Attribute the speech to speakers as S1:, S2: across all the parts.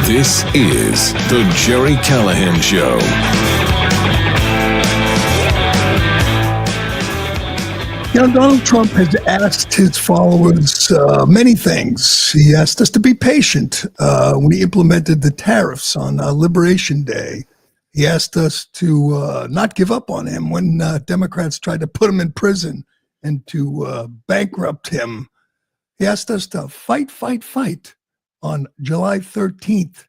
S1: This is the Gerry Callahan Show.
S2: Donald Trump has asked his followers many things. He asked us to be patient when he implemented the tariffs on Liberation Day. He asked us to not give up on him when Democrats tried to put him in prison and to bankrupt him. He asked us to fight on July 13th,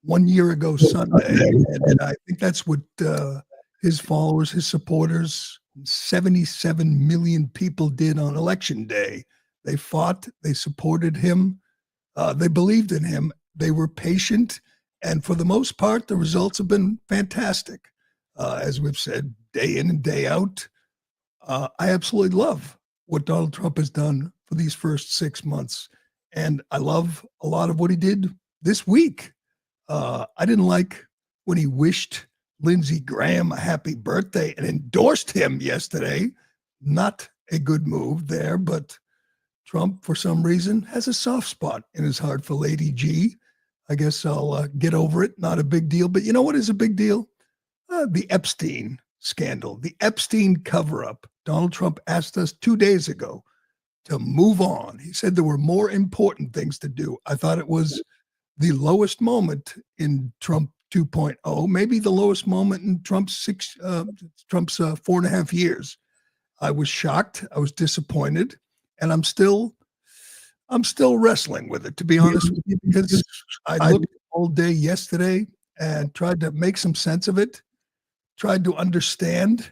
S2: 1 year ago Sunday. And I think that's what his followers, his supporters, 77 million people did on Election Day. They fought, they supported him, they believed in him, they were patient, and for the most part, the results have been fantastic. As we've said, day in and day out, I absolutely love what Donald Trump has done for these first 6 months, and I love a lot of what he did this week. I didn't like when he wished Lindsey Graham a happy birthday and endorsed him yesterday. Not a good move there, but Trump, for some reason, has a soft spot in his heart for Lady G. I guess I'll get over it. Not a big deal. But you know what is a big deal? The Epstein scandal, the Epstein cover-up. Donald Trump asked us 2 days ago to move on. He said there were more important things to do. I thought it was the lowest moment in Trump 2.0, maybe the lowest moment in Trump's 4.5 years. I was shocked. I was disappointed, and I'm still wrestling with it, to be honest with you, because I looked all day yesterday and tried to make some sense of it, tried to understand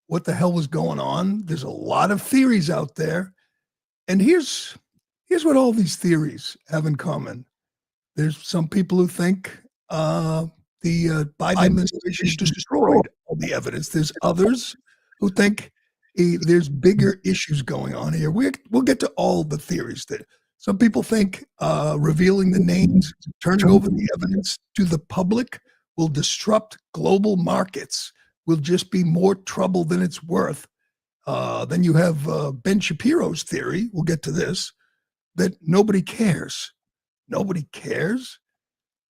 S2: what the hell was going on. There's a lot of theories out there, and here's what all these theories have in common. There's some people who think the Biden administration destroyed all the evidence. There's others who think there's bigger issues going on here. We'll get to all the theories. That some people think revealing the names, turning over the evidence to the public will disrupt global markets, will just be more trouble than it's worth. Then you have Ben Shapiro's theory, we'll get to this, that nobody cares. Nobody cares?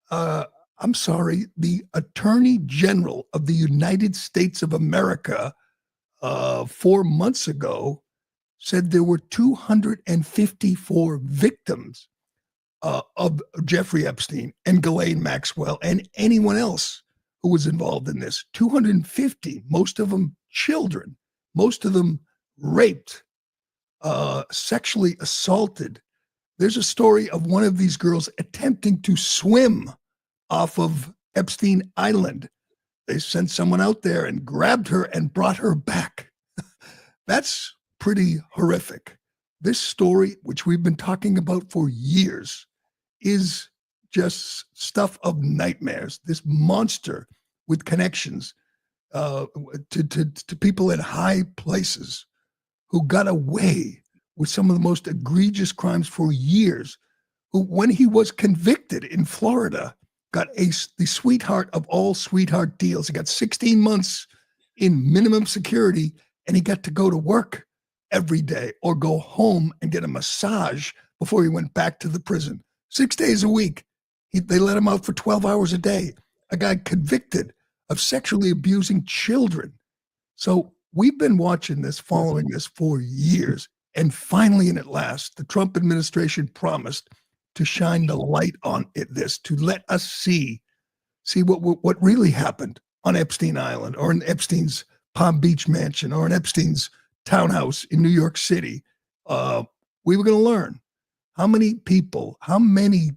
S2: I'm sorry, the Attorney General of the United States of America 4 months ago said there were 254 victims of Jeffrey Epstein and Ghislaine Maxwell and anyone else who was involved in this. 250, most of them children, most of them raped, sexually assaulted. There's a story of one of these girls attempting to swim off of Epstein Island. They sent someone out there and grabbed her and brought her back. That's pretty horrific. This story, which we've been talking about for years, is just stuff of nightmares. This monster with connections to people in high places who got away with some of the most egregious crimes for years, who, when he was convicted in Florida, got the sweetheart of all sweetheart deals. He got 16 months in minimum security, and he got to go to work every day or go home and get a massage before he went back to the prison. 6 days a week. They let him out for 12 hours a day. A guy convicted of sexually abusing children. So we've been watching this, following this for years. And finally, and at last, the Trump administration promised to shine the light on this, to let us see what really happened on Epstein Island, or in Epstein's Palm Beach mansion, or in Epstein's townhouse in New York City. We were going to learn how many people, how many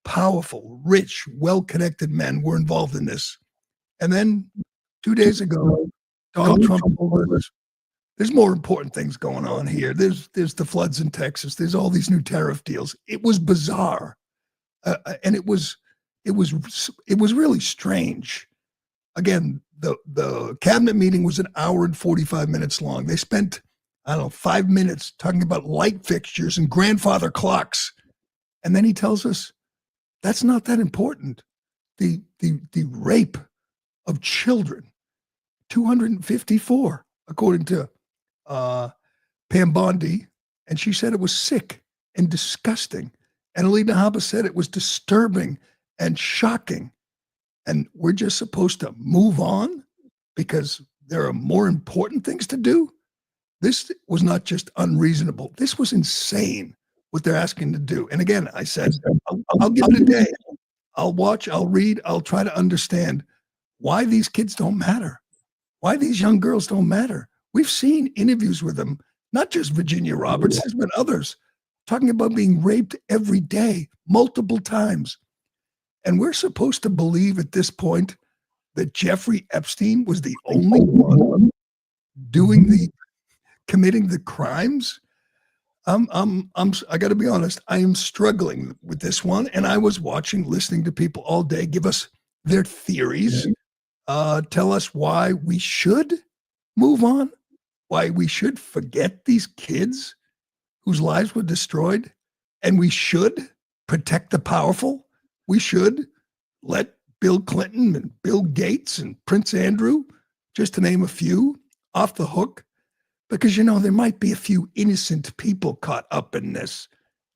S2: powerful, rich, well-connected men were involved in this. And then 2 days ago, Donald Trump told us there's more important things going on here. There's the floods in Texas. There's all these new tariff deals. It was bizarre, and it was really strange. Again, the cabinet meeting was an hour and 45 minutes long. They spent, 5 minutes talking about light fixtures and grandfather clocks, and then he tells us that's not that important. The rape of children, 254, according to uh, Pam Bondi, and she said it was sick and disgusting. And Alina Habba said it was disturbing and shocking. And we're just supposed to move on because there are more important things to do. This was not just unreasonable. This was insane what they're asking to do. And again, I said, I'll give it a day. I'll watch, I'll read, I'll try to understand why these kids don't matter, why these young girls don't matter. We've seen interviews with them, not just Virginia Roberts, there's been others talking about being raped every day, multiple times. And we're supposed to believe at this point that Jeffrey Epstein was the only one committing the crimes. I got to be honest, I am struggling with this one. And I was listening to people all day give us their theories, tell us why we should move on, why we should forget these kids whose lives were destroyed, and we should protect the powerful. We should let Bill Clinton and Bill Gates and Prince Andrew, just to name a few, off the hook. Because, there might be a few innocent people caught up in this.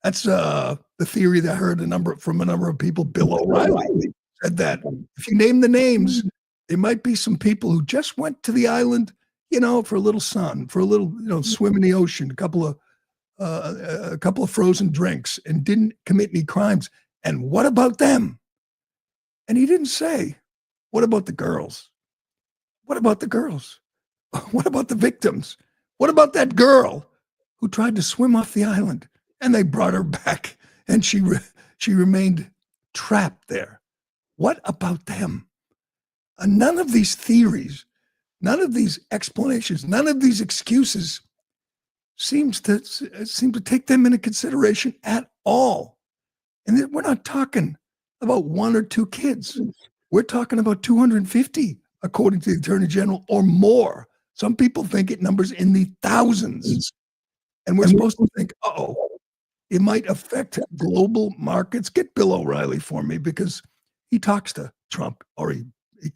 S2: That's the theory that I heard from a number of people. Bill O'Reilly said that if you name the names, there might be some people who just went to the island, for a little sun, for a little, swim in the ocean, a couple of frozen drinks, and didn't commit any crimes. And what about them? And he didn't say, what about the girls? What about the girls? What about the victims? What about that girl who tried to swim off the island and they brought her back and she remained trapped there? What about them? None of these theories, none of these explanations, none of these excuses seem to take them into consideration at all. And we're not talking about one or two kids. We're talking about 250, according to the Attorney General, or more. Some people think it numbers in the thousands. And we're supposed to think, it might affect global markets. Get Bill O'Reilly for me, because he talks to Trump, or he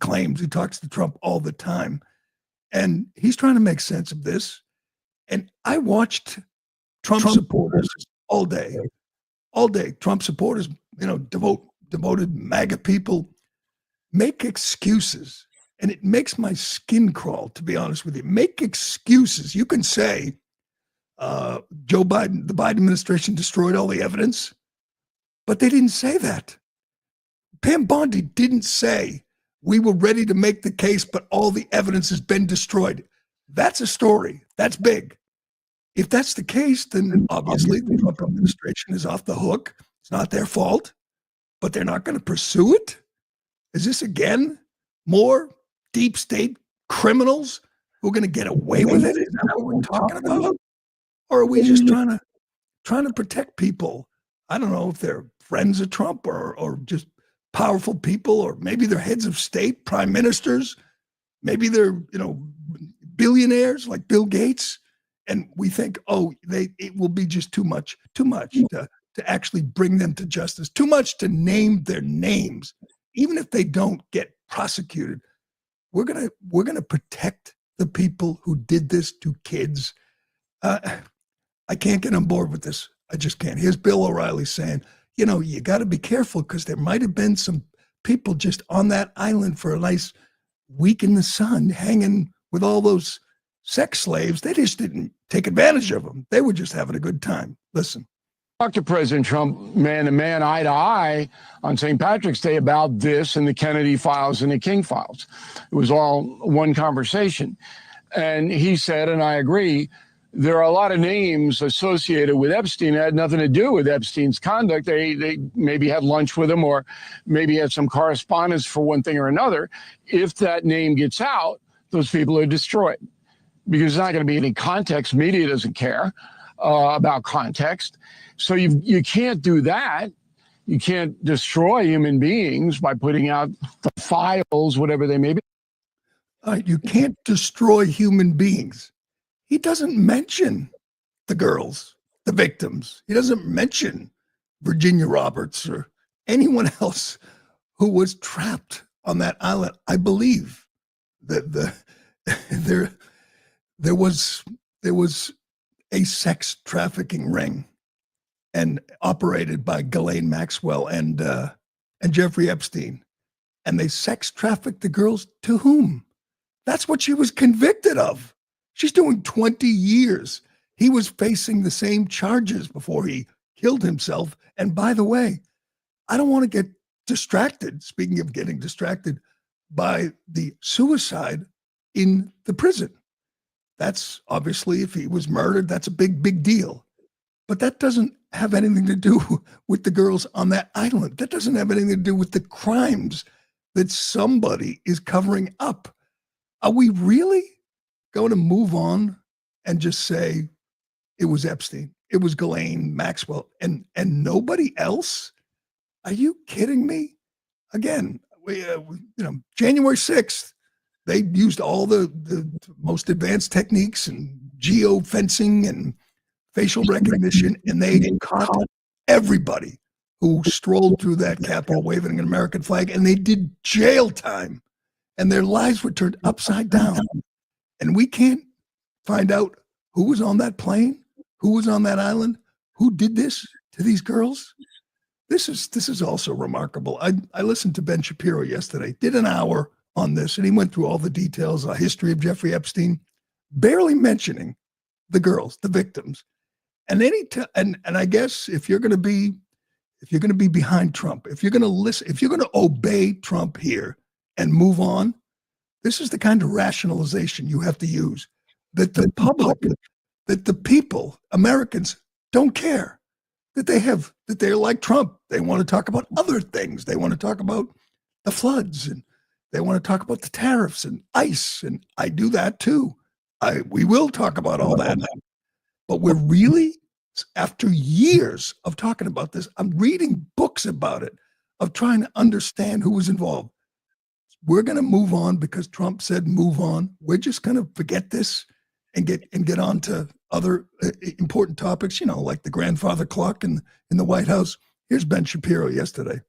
S2: claims he talks to Trump all the time. And he's trying to make sense of this. And I watched Trump supporters all day. Trump supporters, devoted MAGA people make excuses. And it makes my skin crawl, to be honest with you. Make excuses. You can say Joe Biden, the Biden administration destroyed all the evidence, but they didn't say that. Pam Bondi didn't say we were ready to make the case, but all the evidence has been destroyed. That's a story. That's big. If that's the case, then obviously the Trump administration is off the hook. It's not their fault, but they're not going to pursue it. Is this again more deep state criminals who are going to get away with it? Is that what we're talking about? Or are we just trying to protect people? I don't know if they're friends of Trump or just powerful people, or maybe they're heads of state, prime ministers. Maybe they're, billionaires like Bill Gates. And we think, it will be just too much to actually bring them to justice, too much to name their names. Even if they don't get prosecuted, we're gonna protect the people who did this to kids. I can't get on board with this. I just can't. Here's Bill O'Reilly saying, you got to be careful because there might have been some people just on that island for a nice week in the sun, hanging with all those sex slaves. They just didn't take advantage of them. They were just having a good time. Listen.
S3: Talked to President Trump man to man, eye to eye on St. Patrick's Day about this and the Kennedy files and the King files. It was all one conversation. And he said, and I agree, there are a lot of names associated with Epstein that had nothing to do with Epstein's conduct. They maybe had lunch with him, or maybe had some correspondence for one thing or another. If that name gets out, those people are destroyed, because there's not going to be any context. Media doesn't care about context. So you can't do that. You can't destroy human beings by putting out the files, whatever they may be.
S2: You can't destroy human beings. He doesn't mention the girls, the victims. He doesn't mention Virginia Roberts or anyone else who was trapped on that island. I believe that there was there was a sex trafficking ring and operated by Ghislaine Maxwell and Jeffrey Epstein. And they sex trafficked the girls to whom? That's what she was convicted of. She's doing 20 years. He was facing the same charges before he killed himself. And by the way, I don't want to get distracted, speaking of getting distracted, by the suicide in the prison. That's obviously, if he was murdered, that's a big, big deal. But that doesn't have anything to do with the girls on that island. That doesn't have anything to do with the crimes that somebody is covering up. Are we really going to move on and just say it was Epstein, it was Ghislaine Maxwell, and nobody else? Are you kidding me? Again, January 6th, they used all the most advanced techniques and geofencing and facial recognition, and they caught everybody who strolled through that Capitol waving an American flag, and they did jail time, and their lives were turned upside down. And we can't find out who was on that plane, who was on that island, who did this to these girls. This is also remarkable. I listened to Ben Shapiro yesterday, did an hour on this, and he went through all the details, a history of Jeffrey Epstein, barely mentioning the girls, the victims. And and I guess if you're going to be behind Trump, if you're going to listen, if you're going to obey Trump here and move on, this is the kind of rationalization you have to use, that the public, that the people, Americans, don't care, that they're like Trump. They want to talk about other things. They want to talk about the floods, and they want to talk about the tariffs and ICE. And I do that too. We will talk about all that. But we're really, after years of talking about this, I'm reading books about it, of trying to understand who was involved. We're going to move on because Trump said move on. We're just going to forget this and get on to other important topics, like the grandfather clock in the White House. Here's Ben Shapiro yesterday.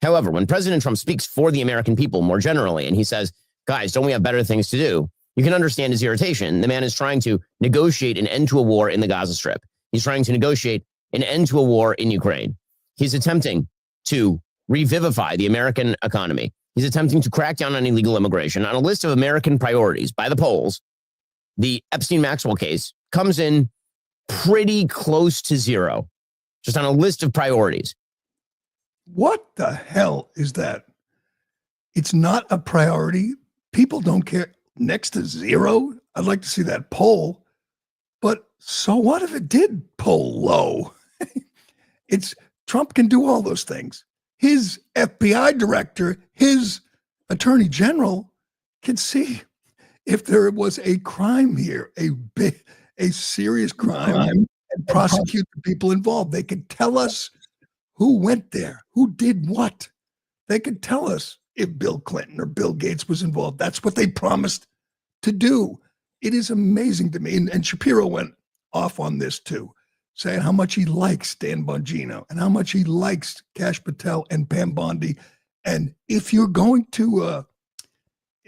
S4: However, when President Trump speaks for the American people more generally, and he says, guys, don't we have better things to do? You can understand his irritation. The man is trying to negotiate an end to a war in the Gaza Strip. He's trying to negotiate an end to a war in Ukraine. He's attempting to revivify the American economy. He's attempting to crack down on illegal immigration. On a list of American priorities by the polls, the Epstein-Maxwell case comes in pretty close to zero, just on a list of priorities.
S2: What the hell is that? It's not a priority. People don't care. Next to zero. I'd like to see that poll. But so what if it did poll low? Trump can do all those things. His FBI director, his attorney general can see if there was a crime here, a serious crime, and prosecute the people involved. They could tell us who went there, who did what. They could tell us if Bill Clinton or Bill Gates was involved. That's what they promised to do. It is amazing to me. And Shapiro went off on this too, saying how much he likes Dan Bongino and how much he likes Kash Patel and Pam Bondi. And if you're going to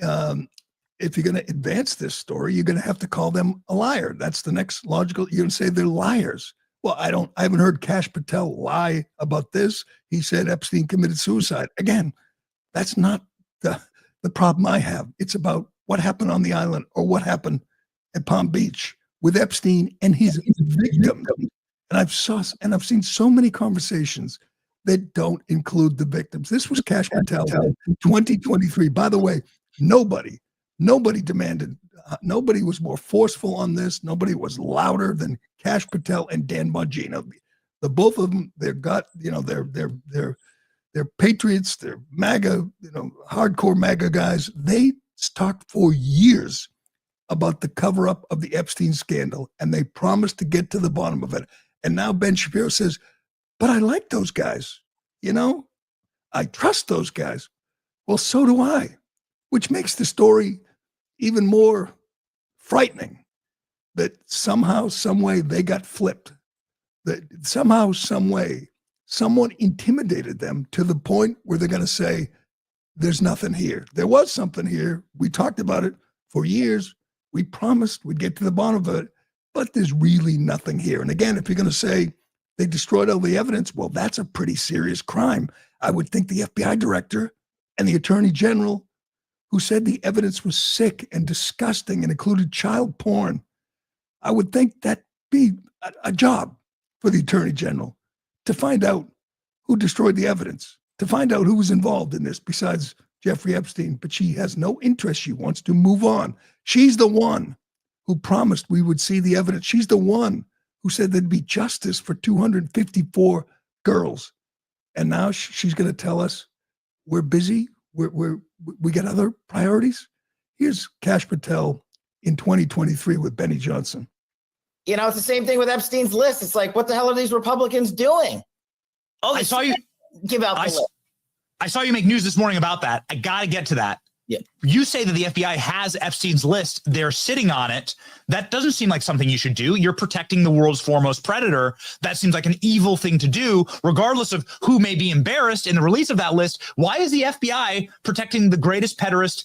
S2: advance this story, you're going to have to call them a liar. That's the next logical. You're going to say they're liars. Well, I haven't heard Kash Patel lie about this. He said Epstein committed suicide. Again, that's not the problem I have. It's about what happened on the island or what happened at Palm Beach with Epstein and his victims. And I've seen so many conversations that don't include the victims. This was Kash Patel in 2023. By the way, nobody demanded, nobody was more forceful on this. Nobody was louder than Kash Patel and Dan Bongino. The both of them, they're patriots, they're MAGA, hardcore MAGA guys. They talked for years about the cover-up of the Epstein scandal, and they promised to get to the bottom of it. And now Ben Shapiro says, but I like those guys. I trust those guys. Well, so do I, which makes the story even more frightening, that somehow, some way they got flipped, that somehow, some way someone intimidated them to the point where they're going to say, there's nothing here. There was something here. We talked about it for years. We promised we'd get to the bottom of it, but there's really nothing here. And again, if you're going to say they destroyed all the evidence, well, that's a pretty serious crime. I would think the FBI director and the attorney general, who said the evidence was sick and disgusting and included child porn, I would think that'd be a job for the attorney general to find out who destroyed the evidence, to find out who was involved in this besides Jeffrey Epstein. But she has no interest. She wants to move on. She's the one who promised we would see the evidence. She's the one who said there'd be justice for 254 girls. And now she's going to tell us we're busy. We got other priorities. Here's Kash Patel in 2023 with Benny Johnson.
S5: You know, it's the same thing with Epstein's list. It's like, what the hell are these Republicans doing? Oh,
S6: I saw you
S5: give out the list.
S6: I saw you make news this morning about that. I got to get to that.
S5: Yeah.
S6: You say that the FBI has Epstein's list. They're sitting on it. That doesn't seem like something you should do. You're protecting the world's foremost predator. That seems like an evil thing to do, regardless of who may be embarrassed in the release of that list. Why is the FBI protecting the greatest pederast,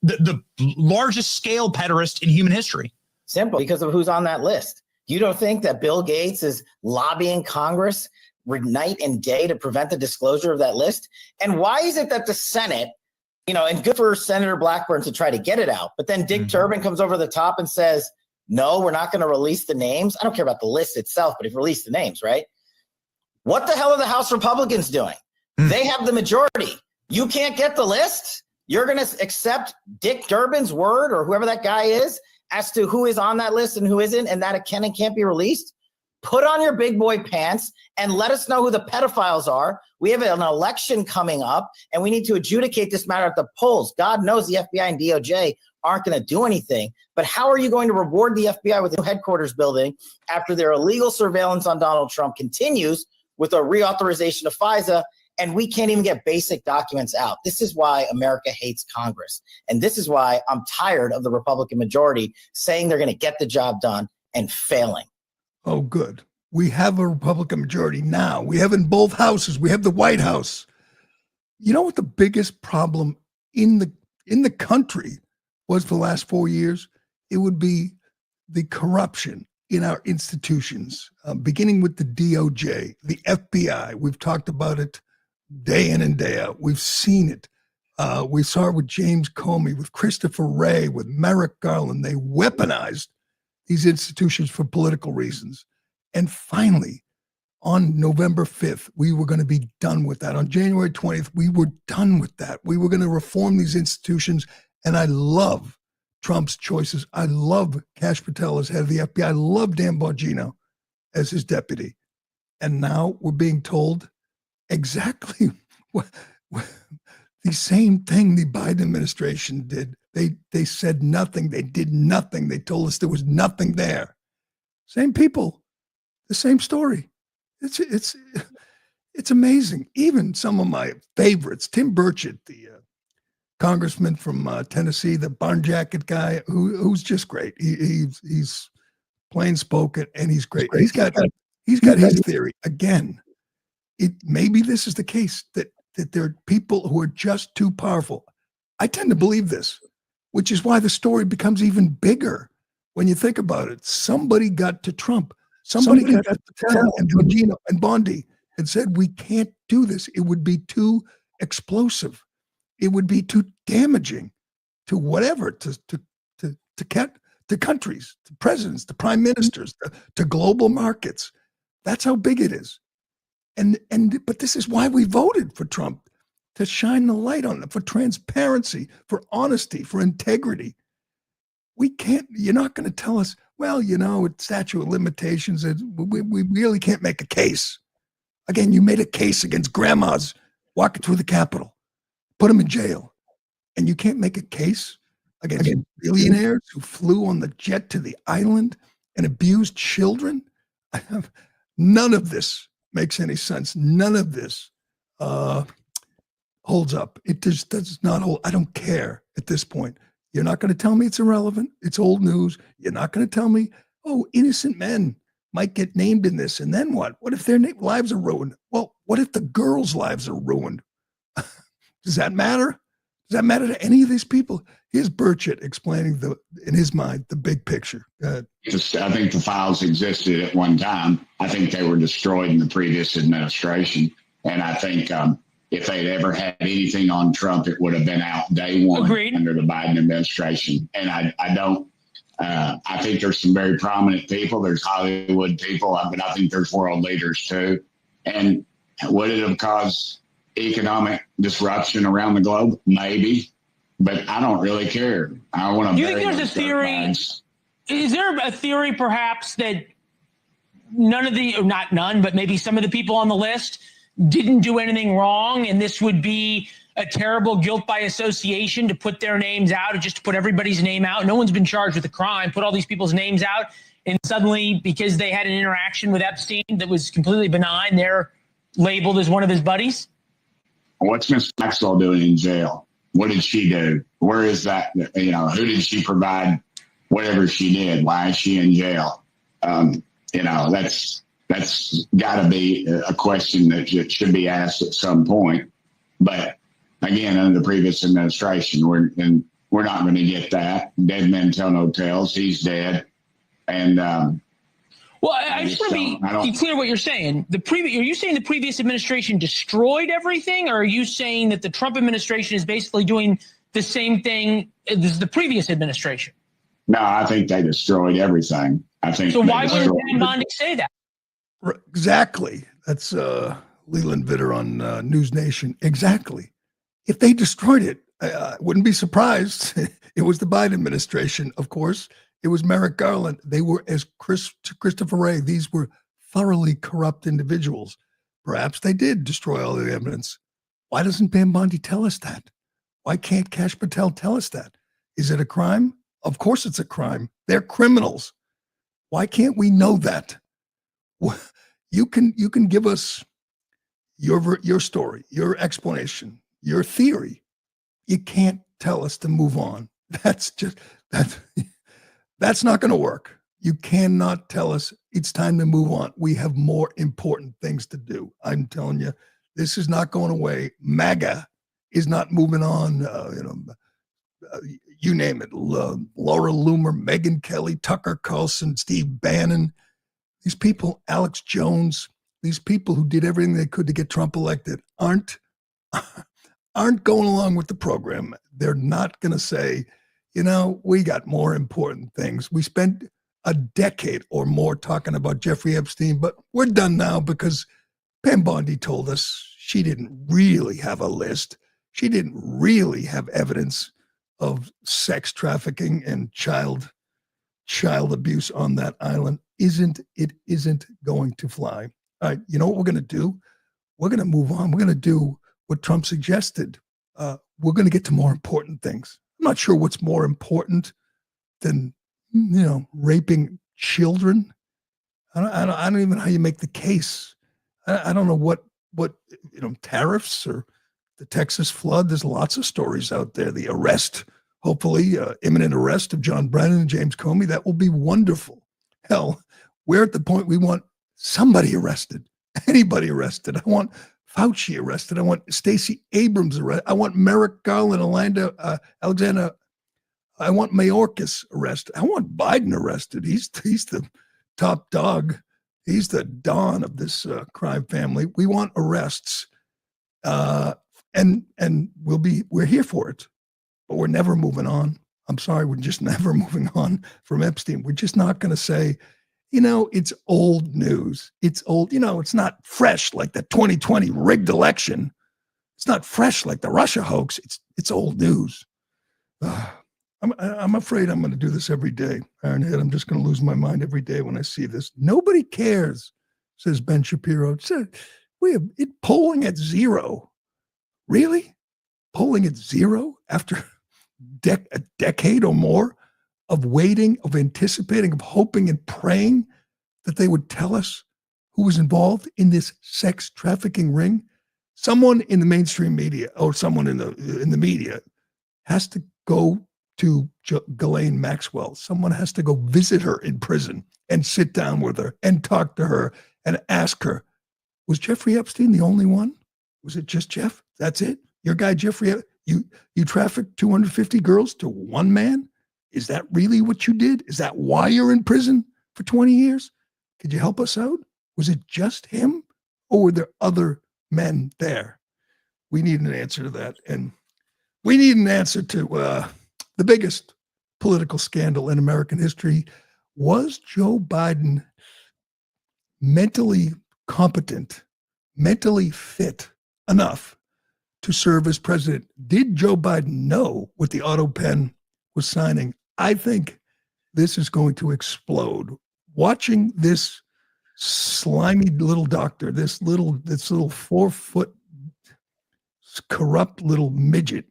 S6: the largest scale pederast in human history?
S5: Simple, because of who's on that list. You don't think that Bill Gates is lobbying Congress night and day to prevent the disclosure of that list? And why is it that the Senate, you know, and good for Senator Blackburn to try to get it out, but then Dick Durbin comes over the top and says, no, we're not going to release the names. I don't care about the list itself, but if release the names, right? What the hell are the House Republicans doing? They have the majority. You can't get the list? You're going to accept Dick Durbin's word or whoever that guy is as to who is on that list and who isn't, and that it can and can't be released? Put on your big boy pants and let us know who the pedophiles are. We have an election coming up, and we need to adjudicate this matter at the polls. God knows the FBI and DOJ aren't going to do anything. But how are you going to reward the FBI with a new headquarters building after their illegal surveillance on Donald Trump continues with a reauthorization of FISA, and we can't even get basic documents out? This is why America hates Congress. And this is why I'm tired of the Republican majority saying they're going to get the job done and failing.
S2: Oh, good. We have a Republican majority now. We have in both houses. We have the White House. You know what the biggest problem in the country was for the last 4 years? It would be the corruption in our institutions, beginning with the DOJ, the FBI. We've talked about it day in and day out. We've seen it. We saw it with James Comey, with Christopher Wray, with Merrick Garland. They weaponized these institutions for political reasons. And finally, on November 5th, we were going to be done with that. On January 20th, we were done with that. We were going to reform these institutions. And I love Trump's choices. I love Kash Patel as head of the FBI. I love Dan Bongino as his deputy. And now we're being told exactly what the same thing the Biden administration did. They said nothing. They did nothing. They told us there was nothing there. Same people, the same story. It's amazing. Even some of my favorites, Tim Burchett, the congressman from Tennessee, the barn jacket guy, who's just great. He's plain spoken and he's great. He's got his theory again. Maybe this is the case that there are people who are just too powerful. I tend to believe this, which is why the story becomes even bigger when you think about it. Somebody got to Trump. Somebody got to Patel and Bongino and Bondi and said, we can't do this. It would be too explosive. It would be too damaging to whatever, to countries, to presidents, to prime ministers, to global markets. That's how big it is. But this is why we voted for Trump, to shine the light on them, for transparency, for honesty, for integrity. You're not going to tell us, well, it's statute of limitations. We really can't make a case. Again, you made a case against grandmas walking through the Capitol, put them in jail. And you can't make a case against billionaires who flew on the jet to the island and abused children. None of this makes any sense. None of this holds up. It just does not hold. I don't care at this point. You're not going to tell me it's irrelevant. It's old news. You're not going to tell me, oh, innocent men might get named in this. And then what? What if their lives are ruined? Well, what if the girls' lives are ruined? Does that matter? Does that matter to any of these people? Here's Burchett explaining in his mind, the big picture.
S7: I think the files existed at one time. I think they were destroyed in the previous administration. And I think if they'd ever had anything on Trump, it would have been out day one. Agreed. Under the Biden administration. And I think there's some very prominent people. There's Hollywood people, but I think there's world leaders too. And would it have caused economic disruption around the globe? Maybe, but I don't really care. I want to.
S8: Do you think there's a theory? Is there a theory, perhaps, that none of the, or not none, but maybe some of the people on the list didn't do anything wrong, and this would be a terrible guilt by association to put their names out, or just to put everybody's name out? No one's been charged with a crime. Put all these people's names out, and suddenly, because they had an interaction with Epstein that was completely benign, they're labeled as one of his buddies?
S7: What's Miss Maxwell doing in jail? What did she do? Where is that? Who did she provide whatever she did? Why is she in jail? That's got to be a question that should be asked at some point. But again, under the previous administration, we're not going to get that. Dead men tell no tales. He's dead. And
S8: well, I just want to be clear what you're saying. Are you saying the previous administration destroyed everything, or are you saying that the Trump administration is basically doing the same thing as the previous administration?
S7: No, I think they destroyed everything. I think.
S8: So why would Van Bondi say that?
S2: Exactly. That's Leland Vitter on News Nation. Exactly. If they destroyed it, I wouldn't be surprised. It was the Biden administration, of course. It was Merrick Garland. They were, as Christopher Wray, these were thoroughly corrupt individuals. Perhaps they did destroy all the evidence. Why doesn't Van Bondi tell us that? Why can't Kash Patel tell us that? Is it a crime? Of course it's a crime. They're criminals. Why can't we know that? You can give us your story, your explanation, your theory. You can't tell us to move on. That's not going to work. You cannot tell us it's time to move on. We have more important things to do. I'm telling you, this is not going away. MAGA is not moving on. You name it. Laura Loomer, Megyn Kelly, Tucker Carlson, Steve Bannon. These people, Alex Jones, these people who did everything they could to get Trump elected aren't going along with the program. They're not going to say, we got more important things. We spent a decade or more talking about Jeffrey Epstein, but we're done now because Van Bondi told us she didn't really have a list. She didn't really have evidence of sex trafficking and child abuse on that island. It isn't going to fly. All right, you know what we're going to do? We're going to move on. We're going to do what Trump suggested. We're going to get to more important things. I'm not sure what's more important than, raping children. I don't even know how you make the case. I don't know what tariffs or the Texas flood. There's lots of stories out there. The arrest, hopefully, imminent arrest of John Brennan and James Comey. That will be wonderful. Hell, we're at the point we want somebody arrested, anybody arrested. I want Fauci arrested. I want Stacey Abrams arrested. I want Merrick Garland, Alexander. I want Mayorkas arrested. I want Biden arrested. He's the top dog. He's the don of this crime family. We want arrests, and we're here for it, but we're never moving on. I'm sorry, we're just never moving on from Epstein. We're just not going to say, it's old news. It's old, it's not fresh like the 2020 rigged election. It's not fresh like the Russia hoax. It's old news. I'm afraid I'm going to do this every day, Ironhead. I'm just going to lose my mind every day when I see this. Nobody cares, says Ben Shapiro. We have it polling at zero. Really? Polling at zero after a decade or more of waiting, of anticipating, of hoping and praying that they would tell us who was involved in this sex trafficking ring? Someone in the mainstream media or someone in the media has to go to Ghislaine Maxwell. Someone has to go visit her in prison and sit down with her and talk to her and ask her, was Jeffrey Epstein the only one? Was it just Jeff? That's it? Your guy, Jeffrey, You trafficked 250 girls to one man? Is that really what you did? Is that why you're in prison for 20 years? Could you help us out? Was it just him, or were there other men there? We need an answer to that. And we need an answer to the biggest political scandal in American history. Was Joe Biden mentally competent, mentally fit enough to serve as president? Did Joe Biden know what the auto pen was signing? I think this is going to explode. Watching this slimy little doctor, this little 4-foot corrupt little midget,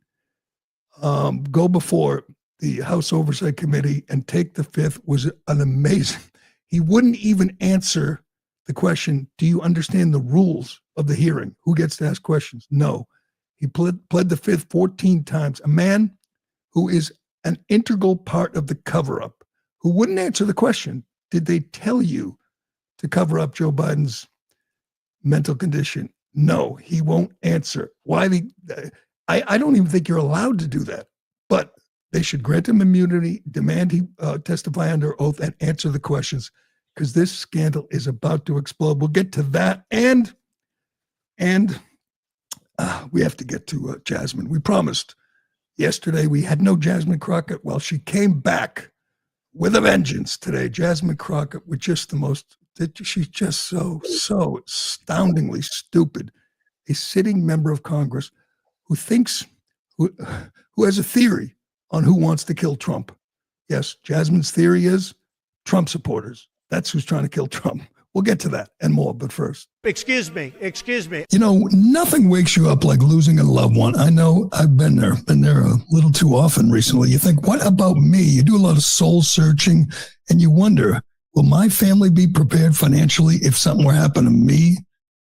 S2: go before the House Oversight Committee and take the fifth was an amazing. He wouldn't even answer the question, do you understand the rules of the hearing? Who gets to ask questions? No. He pled the fifth 14 times. A man who is an integral part of the cover-up, who wouldn't answer the question, did they tell you to cover up Joe Biden's mental condition? No, he won't answer. Why? I don't even think you're allowed to do that. But they should grant him immunity, demand he testify under oath, and answer the questions, because this scandal is about to explode. We'll get to that, and we have to get to Jasmine. We promised yesterday we had no Jasmine Crockett. Well, she came back with a vengeance today. Jasmine Crockett with just the most, she's just so astoundingly stupid. A sitting member of Congress who has a theory on who wants to kill Trump. Yes, Jasmine's theory is Trump supporters. That's who's trying to kill Trump. We'll get to that and more, but first.
S9: Excuse me.
S2: You know, nothing wakes you up like losing a loved one. I know, I've been there a little too often recently. You think, what about me? You do a lot of soul searching and you wonder, will my family be prepared financially if something were to happen to me?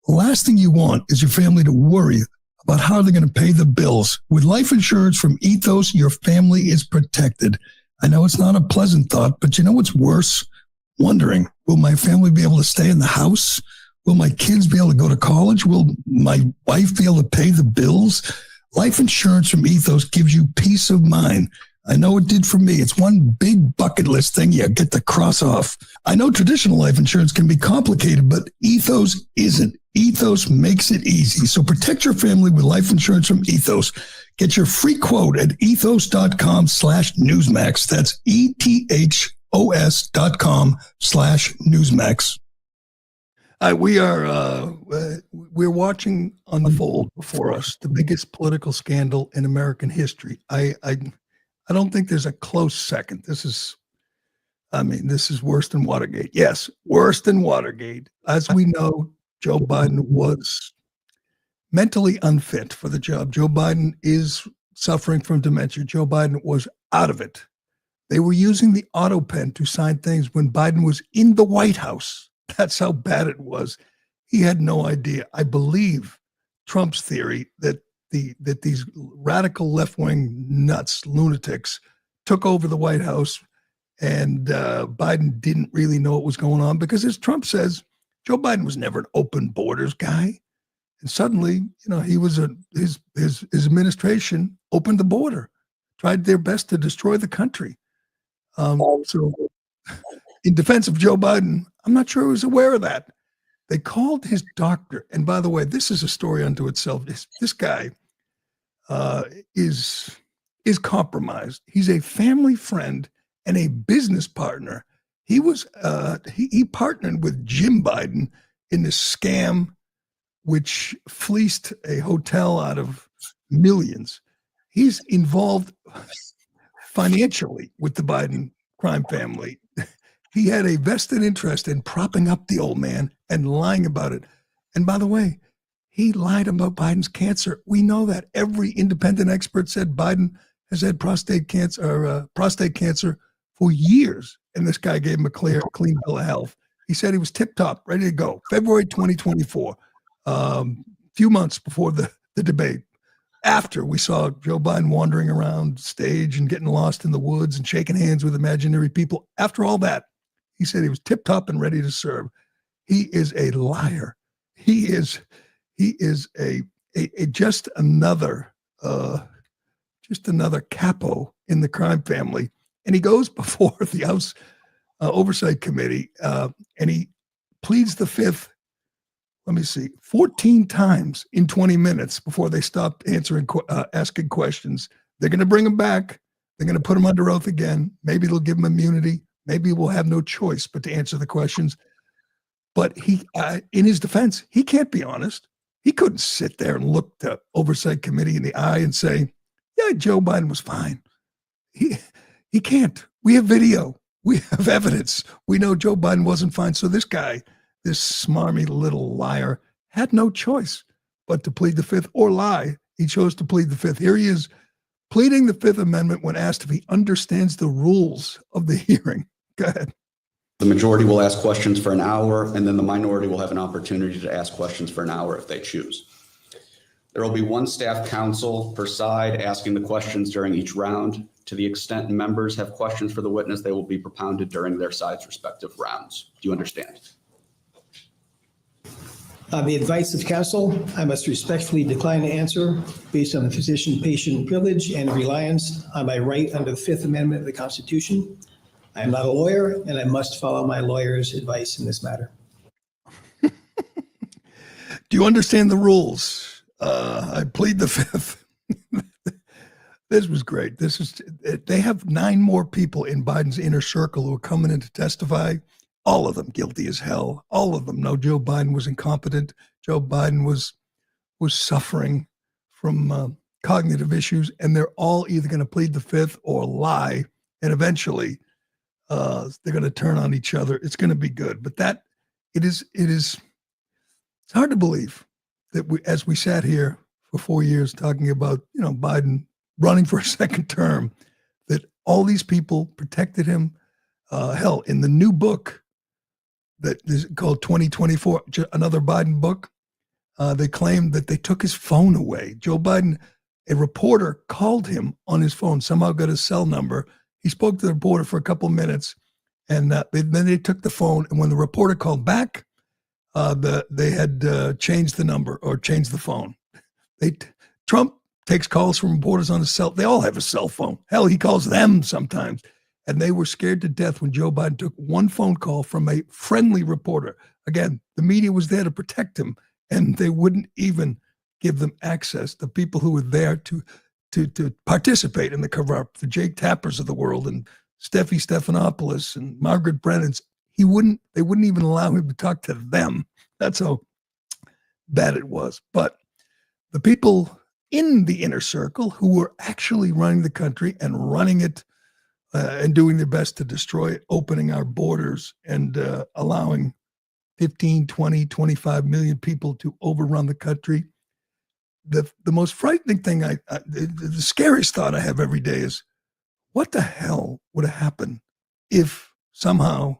S2: The last thing you want is your family to worry about how they're going to pay the bills. With life insurance from Ethos, your family is protected. I know it's not a pleasant thought, but you know what's worse? Wondering, will my family be able to stay in the house? Will my kids be able to go to college? Will my wife be able to pay the bills? Life insurance from Ethos gives you peace of mind. I know it did for me. It's one big bucket list thing you get to cross off. I know traditional life insurance can be complicated, but Ethos isn't. Ethos makes it easy. So protect your family with life insurance from Ethos. Get your free quote at ethos.com/Newsmax. That's ethos.com/Newsmax. We're watching unfold before us the biggest political scandal in American history. I don't think there's a close second. This is worse than Watergate. Yes, worse than Watergate. As we know, Joe Biden was mentally unfit for the job. Joe Biden is suffering from dementia. Joe Biden was out of it. They were using the auto pen to sign things when Biden was in the White House. That's how bad it was. He had no idea. I believe Trump's theory that these radical left-wing nuts, lunatics, took over the White House, and Biden didn't really know what was going on, because as Trump says, Joe Biden was never an open borders guy. And suddenly, he was his administration opened the border, tried their best to destroy the country. So in defense of Joe Biden, I'm not sure he was aware of that. They called his doctor. And by the way, this is a story unto itself. This guy is compromised. He's a family friend and a business partner. He was he partnered with Jim Biden in this scam, which fleeced a hotel out of millions. He's involved financially with the Biden crime family. He had a vested interest in propping up the old man and lying about it. And by the way, he lied about Biden's cancer. We know that. Every independent expert said Biden has had prostate cancer for years. And this guy gave him a clean bill of health. He said he was tip-top, ready to go. February 2024, few months before the debate. After we saw Joe Biden wandering around stage and getting lost in the woods and shaking hands with imaginary people. After all that, he said he was tip-top and ready to serve. He is a liar. He is a just another just another capo in the crime family. And he goes before the House Oversight Committee, and he pleads the fifth, 14 times in 20 minutes before they stopped asking questions. They're going to bring him back. They're going to put him under oath again. Maybe they'll give him immunity. Maybe we'll have no choice but to answer the questions. But he, in his defense, he can't be honest. He couldn't sit there and look the Oversight Committee in the eye and say, yeah, Joe Biden was fine. He can't. We have video. We have evidence. We know Joe Biden wasn't fine. So this guy, this smarmy little liar, had no choice but to plead the fifth or lie. He chose to plead the fifth. Here he is pleading the Fifth Amendment when asked if he understands the rules of the hearing. Go ahead.
S9: The majority will ask questions for an hour, and then the minority will have an opportunity to ask questions for an hour if they choose. There will be one staff counsel per side asking the questions during each round. To the extent members have questions for the witness, they will be propounded during their side's respective rounds. Do you understand?
S10: On the advice of counsel, I must respectfully decline to answer based on the physician-patient privilege and reliance on my right under the Fifth Amendment of the Constitution. I am not a lawyer, and I must follow my lawyer's advice in this matter.
S2: Do you understand the rules? I plead the fifth. This was great. They have 9 more people in Biden's inner circle who are coming in to testify. All of them guilty as hell. All of them know Joe Biden was incompetent. Joe Biden was suffering from cognitive issues, and they're all either going to plead the fifth or lie, and eventually they're going to turn on each other. It's going to be good. But it's hard to believe that as we sat here for 4 years talking about, Biden running for a second term, that all these people protected him. Hell, in the new book that is called 2024, another Biden book, they claimed that they took his phone away. Joe Biden, a reporter called him on his phone, somehow got his cell number. He spoke to the reporter for a couple of minutes, and then they took the phone. And when the reporter called back, they had changed the number or changed the phone. Trump takes calls from reporters on his cell. They all have a cell phone. Hell, he calls them sometimes. And they were scared to death when Joe Biden took one phone call from a friendly reporter. Again, the media was there to protect him, and they wouldn't even give them access. The people who were there to participate in the cover-up, the Jake Tappers of the world, and Steffi Stephanopoulos and Margaret Brennan's, they wouldn't even allow him to talk to them. That's how bad it was. But the people in the inner circle who were actually running the country and running it and doing their best to destroy it, opening our borders and allowing 15, 20, 25 million people to overrun the country. The most frightening thing, the scariest thought I have every day is, what the hell would have happened if somehow,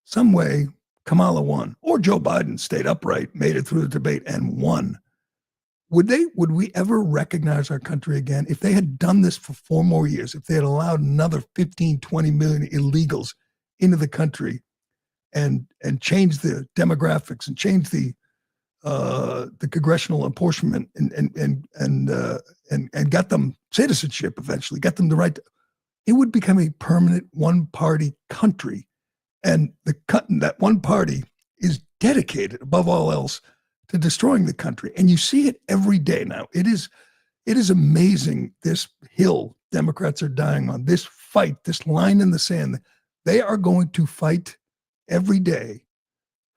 S2: some way, Kamala won, or Joe Biden stayed upright, made it through the debate and won? Would we ever recognize our country again? If they had done this for 4 more years, if they had allowed another 15, 20 million illegals into the country and changed the demographics and changed the congressional apportionment and got them citizenship eventually, got them the right, it would become a permanent one-party country. And that one party is dedicated above all else to destroying the country. And you see it every day now. It is amazing, this hill Democrats are dying on, this fight, this line in the sand. They are going to fight every day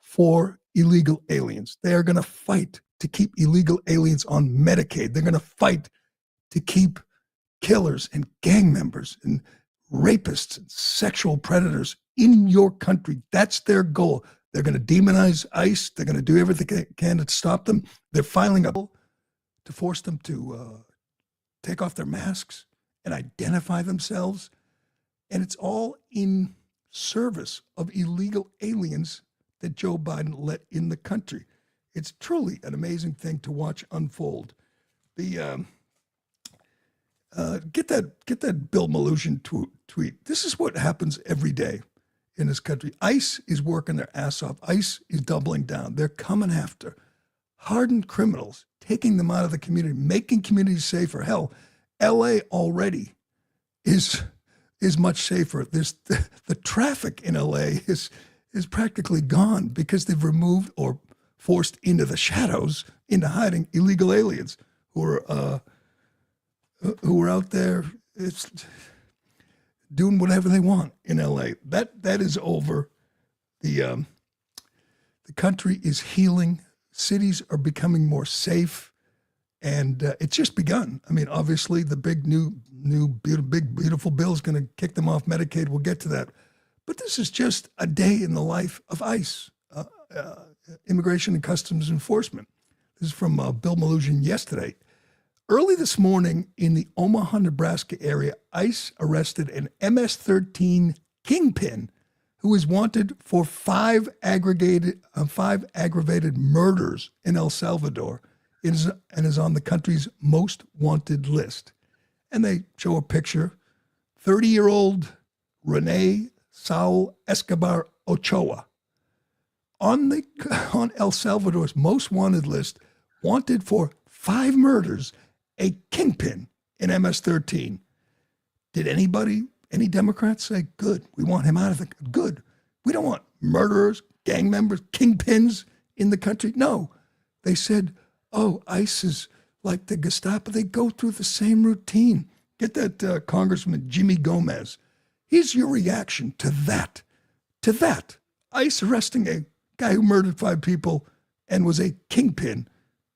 S2: for illegal aliens. They are going to fight to keep illegal aliens on Medicaid. They're going to fight to keep killers and gang members and rapists and sexual predators in your country. That's their goal. They're going to demonize ICE. They're going to do everything they can to stop them. They're filing a bill to force them to take off their masks and identify themselves. And it's all in service of illegal aliens that Joe Biden let in the country. It's truly an amazing thing to watch unfold. Get that Bill Maloogian tweet. This is what happens every day in this country. ICE is working their ass off. ICE is doubling down. They're coming after hardened criminals, taking them out of the community, making communities safer. Hell, LA already is much safer. There's the traffic in LA is practically gone because they've removed or forced into the shadows, into hiding illegal aliens who are out there doing whatever they want in LA. That is over. The country is healing. Cities are becoming more safe, and it's just begun. I mean, obviously, the big beautiful bill is going to kick them off Medicaid. We'll get to that. But this is just a day in the life of ICE, Immigration and Customs Enforcement. This is from Bill Malugin yesterday. Early this morning in the Omaha, Nebraska area, ICE arrested an MS-13 kingpin who is wanted for five aggravated murders in El Salvador and is on the country's most wanted list. And they show a picture, 30-year-old Rene Saul Escobar Ochoa on El Salvador's most wanted list, wanted for 5 murders, a kingpin in MS-13. Did any Democrats say, good, we want him out of the, good. We don't want murderers, gang members, kingpins in the country. No, they said, oh, ICE is like the Gestapo. They go through the same routine. Get that Congressman Jimmy Gomez. Here's your reaction to that. ICE arresting a guy who murdered 5 people and was a kingpin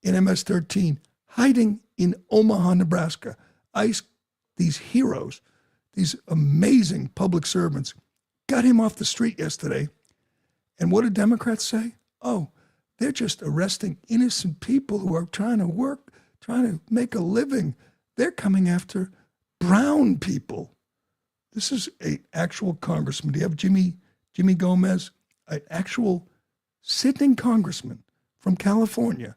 S2: in MS-13, hiding in Omaha, Nebraska. ICE, these heroes, these amazing public servants, got him off the street yesterday. And what did Democrats say? Oh, they're just arresting innocent people who are trying to work, trying to make a living. They're coming after brown people. This is an actual congressman. Do you have Jimmy Gomez, an actual sitting congressman from California?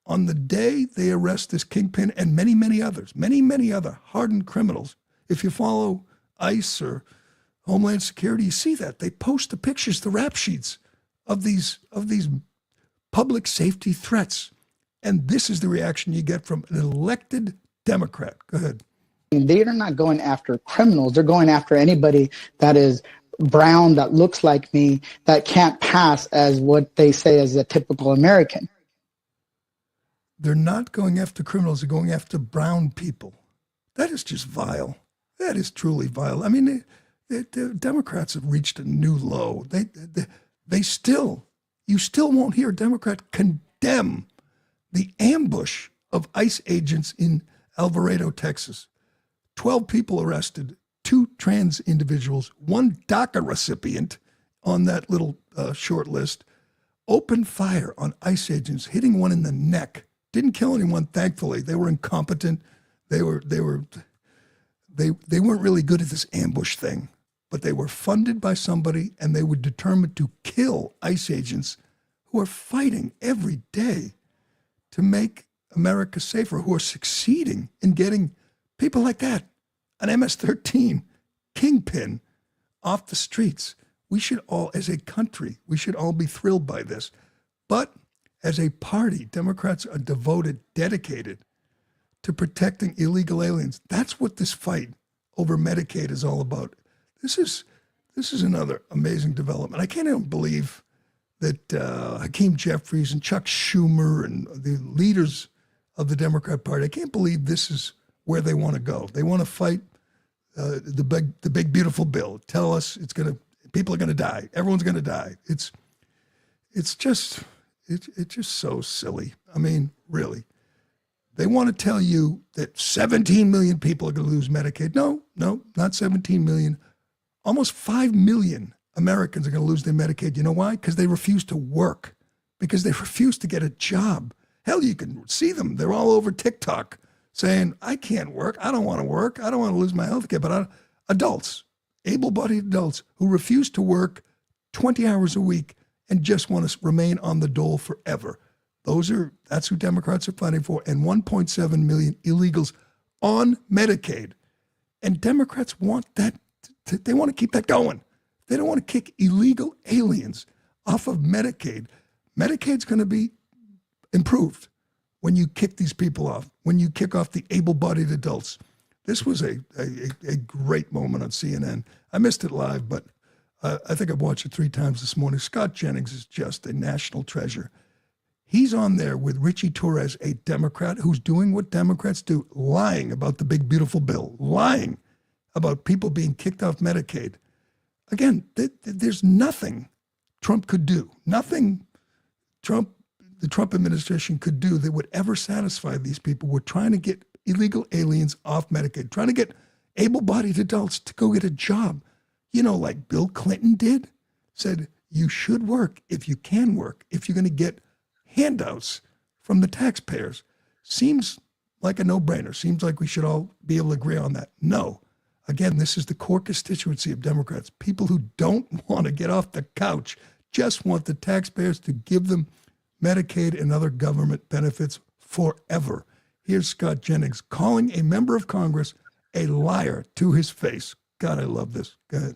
S2: On the day they arrest this kingpin and many, many others, many other hardened criminals, if you follow ICE or Homeland Security, you see that. They post the pictures, the rap sheets of these public safety threats. And this is the reaction you get from an elected Democrat. Go ahead.
S11: They're not going after criminals. They're going after anybody that is brown, that looks like me, that can't pass as what they say as a typical American.
S2: They're not going after criminals. They're going after brown people. That is just vile. That is truly vile. I mean, the Democrats have reached a new low. You still won't hear a Democrat condemn the ambush of ICE agents in Alvarado, Texas. 12 people arrested, 2 trans individuals, 1 DACA recipient on that little short list, opened fire on ICE agents, hitting one in the neck. Didn't kill anyone, thankfully. They were incompetent. They weren't really good at this ambush thing, but they were funded by somebody, and they were determined to kill ICE agents who are fighting every day to make America safer, who are succeeding in getting people like that, an MS-13 kingpin, off the streets. We should all, as a country, we should all be thrilled by this. But as a party, Democrats are devoted, dedicated to protecting illegal aliens. That's what this fight over Medicaid is all about. This is another amazing development. I can't even believe that Hakeem Jeffries and Chuck Schumer and the leaders of the Democrat Party, I can't believe this is where they want to go. They want to fight the big beautiful bill. Tell us people are gonna die. Everyone's gonna die. It's just so silly. I mean, really. They want to tell you that 17 million people are going to lose Medicaid. No, not 17 million. Almost 5 million Americans are going to lose their Medicaid. You know why? Because they refuse to work, because they refuse to get a job. Hell, you can see them. They're all over TikTok saying, I can't work. I don't want to work. I don't want to lose my health care. But adults, able-bodied adults who refuse to work 20 hours a week and just want to remain on the dole forever. That's who Democrats are fighting for, and 1.7 million illegals on Medicaid. And Democrats want that, they want to keep that going. They don't want to kick illegal aliens off of Medicaid. Medicaid's going to be improved when you kick these people off, when you kick off the able-bodied adults. This was a great moment on CNN. I missed it live, but I think I've watched it 3 times this morning. Scott Jennings is just a national treasure. He's on there with Richie Torres, a Democrat who's doing what Democrats do, lying about the big, beautiful bill, lying about people being kicked off Medicaid. Again, there's nothing Trump could do, nothing the Trump administration could do that would ever satisfy these people. We're trying to get illegal aliens off Medicaid, trying to get able-bodied adults to go get a job. You know, like Bill Clinton did, said you should work if you can work, if you're going to get handouts from the taxpayers. Seems like a no-brainer. Seems like we should all be able to agree on that. No. Again, this is the core constituency of Democrats. People who don't want to get off the couch, just want the taxpayers to give them Medicaid and other government benefits forever. Here's Scott Jennings calling a member of Congress a liar to his face. God, I love this. Go ahead.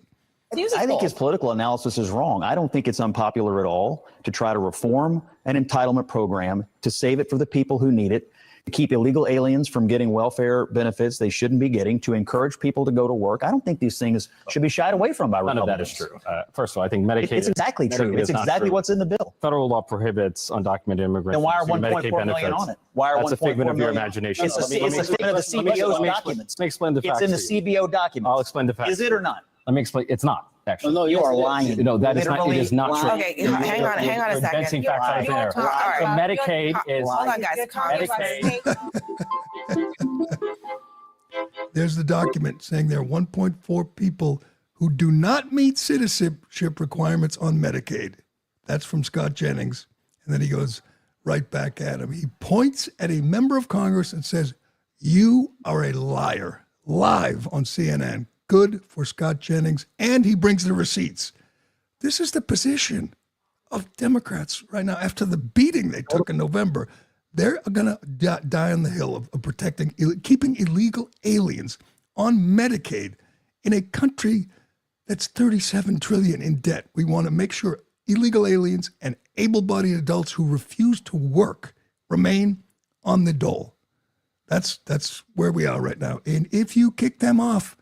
S12: I think his political analysis is wrong. I don't think it's unpopular at all to try to reform an entitlement program, to save it for the people who need it, to keep illegal aliens from getting welfare benefits they shouldn't be getting, to encourage people to go to work. I don't think these things should be shied away from by Republicans.
S13: None of that is true. First of all, I think Medicaid
S12: It's exactly true. It's exactly what's in the bill.
S13: Federal law prohibits undocumented immigrants.
S12: Then why are
S13: from receiving
S12: 1.4 million on it? Why are
S13: That's a
S12: 1.4
S13: figment of your
S12: million?
S13: imagination.
S12: It's a figment of the CBO documents.
S13: Let me explain the facts.
S12: It's in the
S13: to you.
S12: CBO documents.
S13: I'll explain the facts.
S12: Is it or not?
S13: Let me explain. It's not. Actually.
S12: No, you are lying.
S13: No, that is not. It is not true.
S14: Okay, hang on a second.
S13: Inventing facts out of there.
S14: All right.
S13: So Medicaid is.
S14: Hold on, guys.
S2: There's the document saying there are 1.4 people who do not meet citizenship requirements on Medicaid. That's from Scott Jennings. And then he goes right back at him. He points at a member of Congress and says, "You are a liar," live on CNN. Good for Scott Jennings. And he brings the receipts. This is the position of Democrats right now. After the beating they took in November, they're going to die on the hill of protecting, keeping illegal aliens on Medicaid in a country that's $37 trillion in debt. We want to make sure illegal aliens and able-bodied adults who refuse to work remain on the dole. That's where we are right now. And if you kick them off,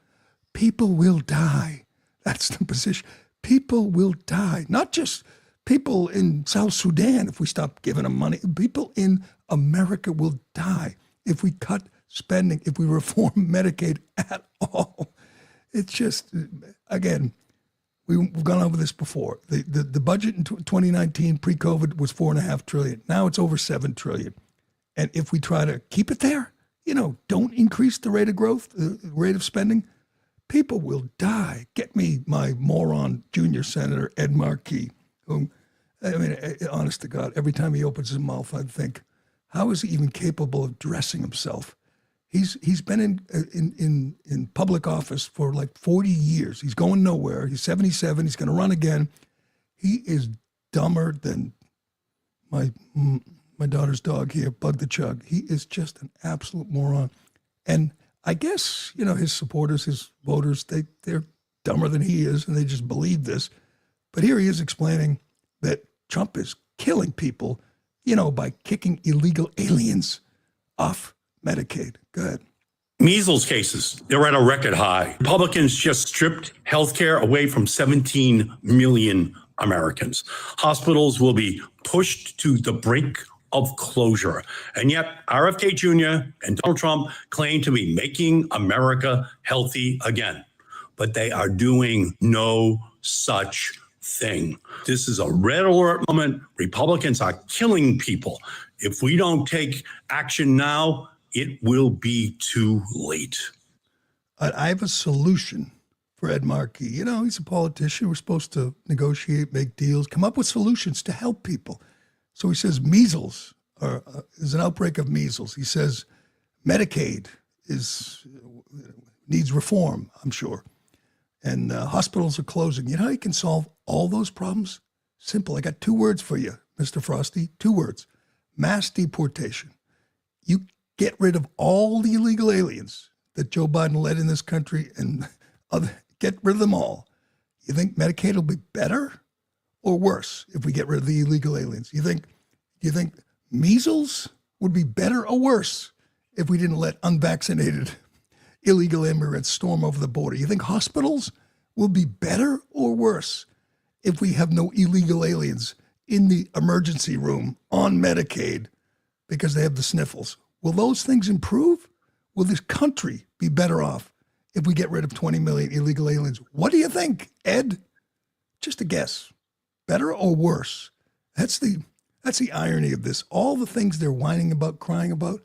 S2: people will die. That's the position. People will die. Not just people in South Sudan if we stop giving them money. People in America will die if we cut spending, if we reform Medicaid at all. It's just, again, we've gone over this before. The budget in 2019 pre-COVID was $4.5 trillion. Now it's over $7 trillion. And if we try to keep it there, don't increase the rate of growth, the rate of spending, people will die. Get me my moron junior senator, Ed Markey, whom, honest to God, every time he opens his mouth, I think, how is he even capable of dressing himself? He's been in public office for like 40 years. He's going nowhere. He's 77. He's going to run again. He is dumber than my daughter's dog here, Bug the Chug. He is just an absolute moron. And I guess, his supporters, his voters, they're dumber than he is, and they just believe this. But here he is explaining that Trump is killing people, by kicking illegal aliens off Medicaid. Go ahead.
S15: Measles cases, they're at a record high. Republicans just stripped healthcare away from 17 million Americans. Hospitals will be pushed to the brink of closure. And yet RFK Jr. and Donald Trump claim to be making America healthy again. But they are doing no such thing. This is a red alert moment. Republicans are killing people. If we don't take action now, it will be too late.
S2: I have a solution for Ed Markey. He's a politician. We're supposed to negotiate, make deals, come up with solutions to help people. So he says measles is an outbreak of measles. He says Medicaid needs reform, I'm sure. And hospitals are closing. You know how you can solve all those problems? Simple. I got 2 words for you, Mr. Frosty. 2 words. Mass deportation. You get rid of all the illegal aliens that Joe Biden led in this country and get rid of them all. You think Medicaid will be better or worse if we get rid of the illegal aliens? You think measles would be better or worse if we didn't let unvaccinated illegal immigrants storm over the border? You think hospitals will be better or worse if we have no illegal aliens in the emergency room on Medicaid because they have the sniffles? Will those things improve? Will this country be better off if we get rid of 20 million illegal aliens? What do you think, Ed? Just a guess. Better or worse? That's the irony of this. All the things they're whining about, crying about,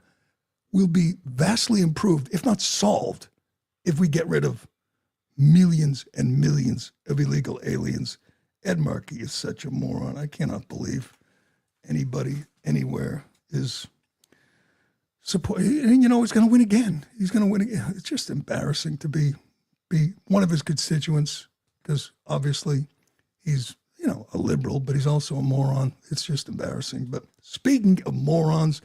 S2: will be vastly improved, if not solved, if we get rid of millions and millions of illegal aliens. Ed Markey is such a moron. I cannot believe anybody anywhere is support. And you know, he's going to win again. He's going to win again. It's just embarrassing to be one of his constituents, because obviously he's, you know, a liberal, but he's also a moron. It's just embarrassing. But speaking of morons,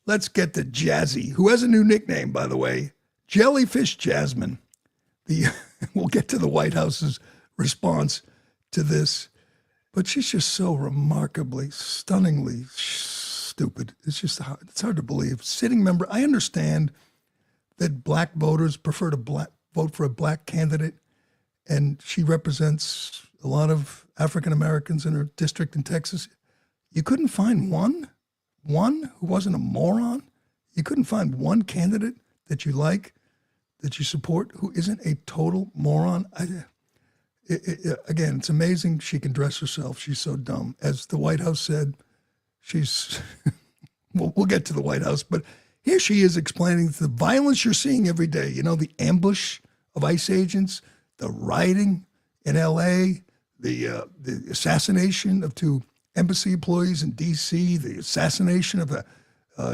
S2: let's get to Jazzy, who has a new nickname, by the way, Jellyfish Jasmine. We'll get to the White House's response to this, but she's just so remarkably, stunningly stupid. It's hard to believe. Sitting member, I understand that black voters prefer to vote for a black candidate, and she represents a lot of African Americans in her district in Texas. You couldn't find one who wasn't a moron? You couldn't find one candidate that you like, that you support, who isn't a total moron? Again, it's amazing she can dress herself. She's so dumb. As the White House said, she's, we'll get to the White House, but here she is explaining the violence you're seeing every day. You know, the ambush of ICE agents, the rioting in LA, the assassination of 2 embassy employees in DC, the assassination of a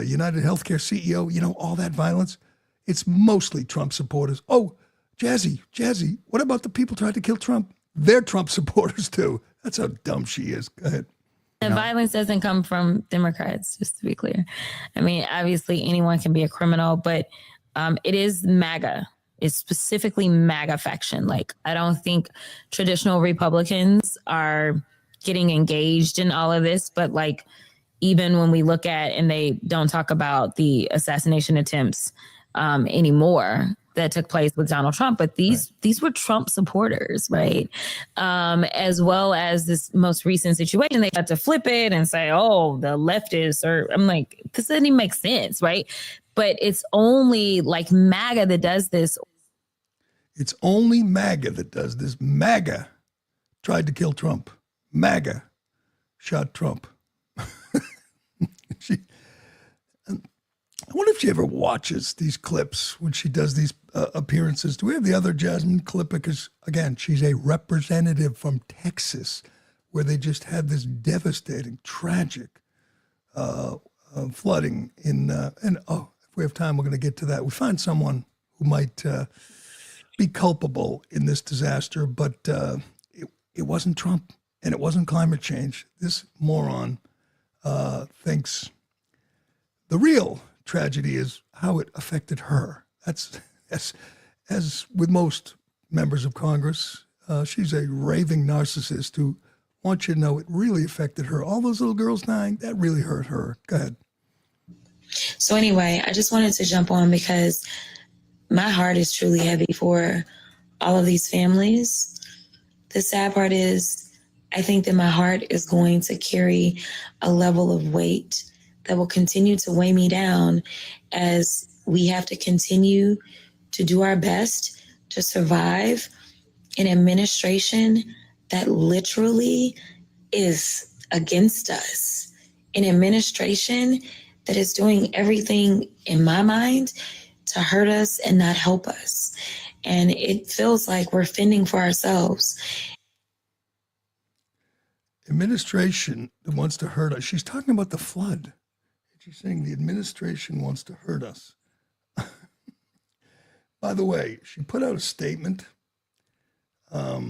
S2: United Healthcare CEO, you know, all that violence. It's mostly Trump supporters. Oh, Jazzy, what about the people trying to kill Trump? They're Trump supporters too. That's how dumb she is. Go ahead.
S16: And violence doesn't come from Democrats, just to be clear. I mean, obviously anyone can be a criminal, but it is MAGA. It's specifically MAGA faction. Like, I don't think traditional Republicans are getting engaged in all of this, but like, even when we look at, and they don't talk about the assassination attempts anymore that took place with Donald Trump, but these were Trump supporters, right? As well as this most recent situation, they had to flip it and say, oh, the leftists, or I'm like, this doesn't even make sense, right? But it's only like MAGA that does this.
S2: It's only MAGA that does this. MAGA tried to kill Trump. MAGA shot Trump. I wonder if she ever watches these clips when she does these appearances. Do we have the other Jasmine clip? Because, again, she's a representative from Texas, where they just had this devastating, tragic flooding in, and if we have time, we're going to get to that. We find someone who might be culpable in this disaster, but it wasn't Trump, and it wasn't climate change. This moron thinks the real tragedy is how it affected her. That's as with most members of Congress, she's a raving narcissist who wants you to know it really affected her. All those little girls dying, that really hurt her. Go ahead.
S16: So anyway, I just wanted to jump on because my heart is truly heavy for all of these families. The sad part is I think that my heart is going to carry a level of weight that will continue to weigh me down as we have to continue to do our best to survive an administration that literally is against us. An administration that is doing everything, in my mind, to hurt us and not help us. And it feels like we're fending for ourselves.
S2: Administration that wants to hurt us. She's talking about the flood. She's saying the administration wants to hurt us. By the way, she put out a statement, a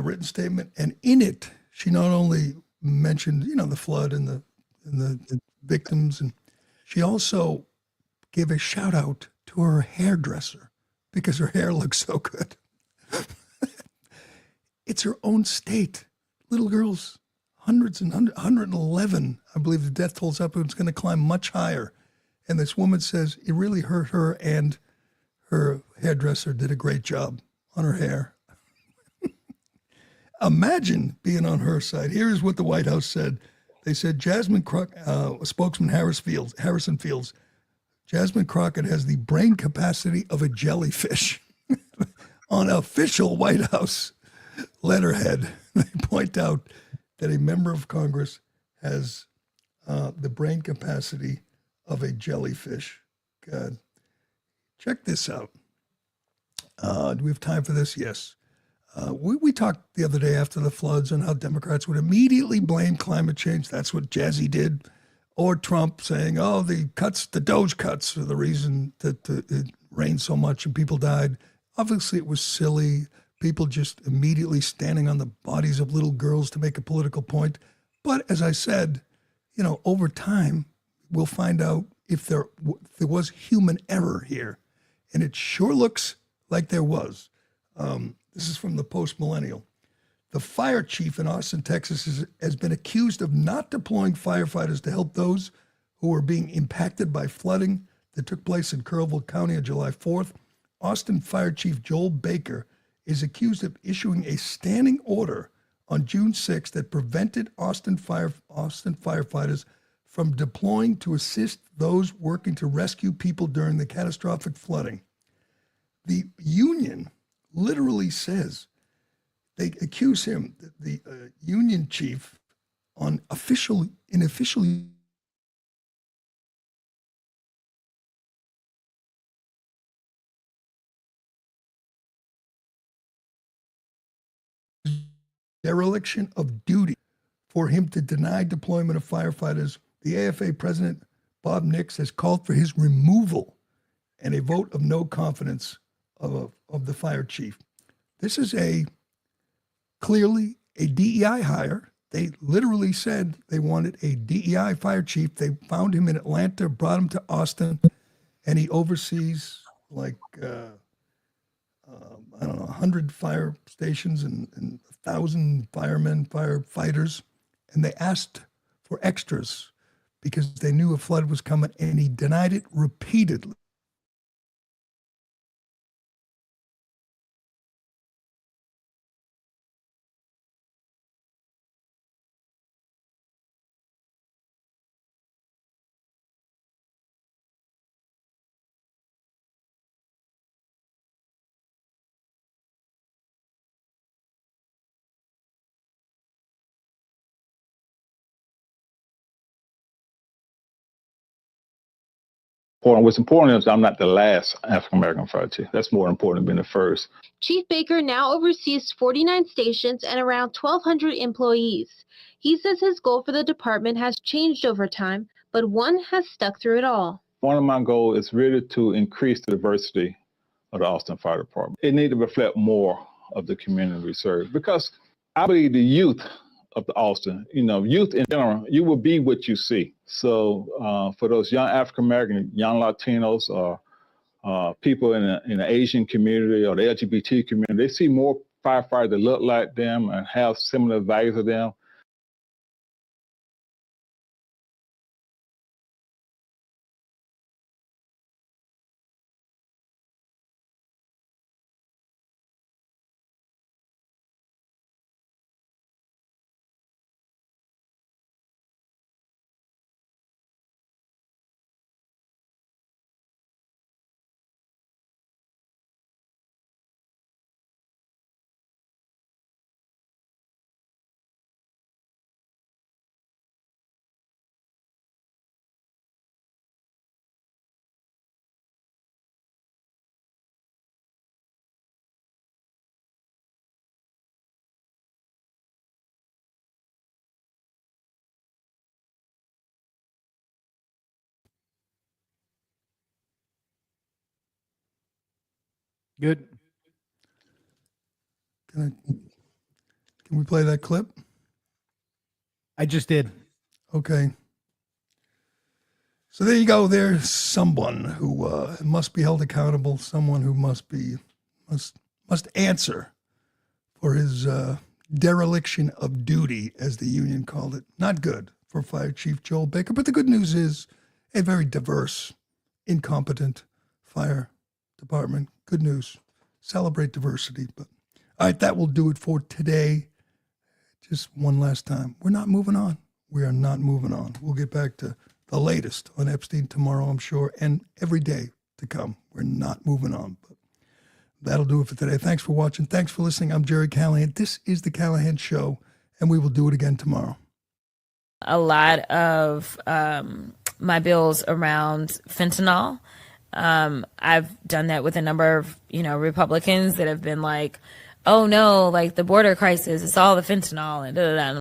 S2: written statement, and in it, she not only mentioned, you know, the flood and the victims, and she also gave a shout out to her hairdresser because her hair looks so good. It's her own state. Little girls hundreds and 111, I believe the death toll's up, and it's going to climb much higher. And this woman says it really hurt her, and her hairdresser did a great job on her hair. Imagine being on her side. Here is what the White House said. They said Jasmine Crockett, spokesman Harrison Fields, Jasmine Crockett has the brain capacity of a jellyfish. On official White House letterhead, they point out that a member of Congress has the brain capacity of a jellyfish. God. Check this out. Do we have time for this? Yes. We talked the other day after the floods on how Democrats would immediately blame climate change. That's what Jazzy did. Or Trump saying, oh, the Doge cuts are the reason that it rained so much and people died. Obviously, it was silly. People just immediately standing on the bodies of little girls to make a political point. But as I said, over time, we'll find out if there was human error here. And it sure looks like there was. This is from the Post-Millennial. The fire chief in Austin, Texas, has been accused of not deploying firefighters to help those who were being impacted by flooding that took place in Kerrville County on July 4th. Austin Fire Chief Joel Baker is accused of issuing a standing order on June 6th that prevented Austin firefighters from deploying to assist those working to rescue people during the catastrophic flooding. The union literally says, they accuse him, the union chief, in official dereliction of duty for him to deny deployment of firefighters. The AFA president, Bob Nix, has called for his removal and a vote of no confidence of the fire chief. This is clearly a DEI hire. They literally said they wanted a DEI fire chief. They found him in Atlanta, brought him to Austin, and he oversees 100 fire stations and 1,000 firemen, firefighters. And they asked for extras because they knew a flood was coming, and he denied it repeatedly.
S17: What's important is I'm not the last African-American fire chief. That's more important than being the first.
S18: Chief Baker now oversees 49 stations and around 1,200 employees. He says his goal for the department has changed over time, but one has stuck through it all.
S17: One of my goals is really to increase the diversity of the Austin Fire Department. It needs to reflect more of the community we serve, because I believe the youth of the Austin, youth in general, you will be what you see. So for those young African-American, young Latinos, or people in the Asian community or the LGBT community, they see more firefighters that look like them and have similar values to them.
S19: Good.
S2: Can we play that clip?
S19: I just did.
S2: Okay. So there you go. There's someone who must be held accountable. Someone who must answer for his dereliction of duty, as the union called it. Not good for Fire Chief Joel Baker. But the good news is a very diverse, incompetent fire department. Good news. Celebrate diversity. But all right, that will do it for today. Just one last time. We're not moving on. We are not moving on. We'll get back to the latest on Epstein tomorrow, I'm sure, and every day to come. We're not moving on. But that'll do it for today. Thanks for watching. Thanks for listening. I'm Gerry Callahan. This is The Callahan Show, and we will do it again tomorrow.
S20: A lot of my bills around fentanyl. I've done that with a number of, Republicans that have been like, oh no, like the border crisis, it's all the fentanyl and da da da.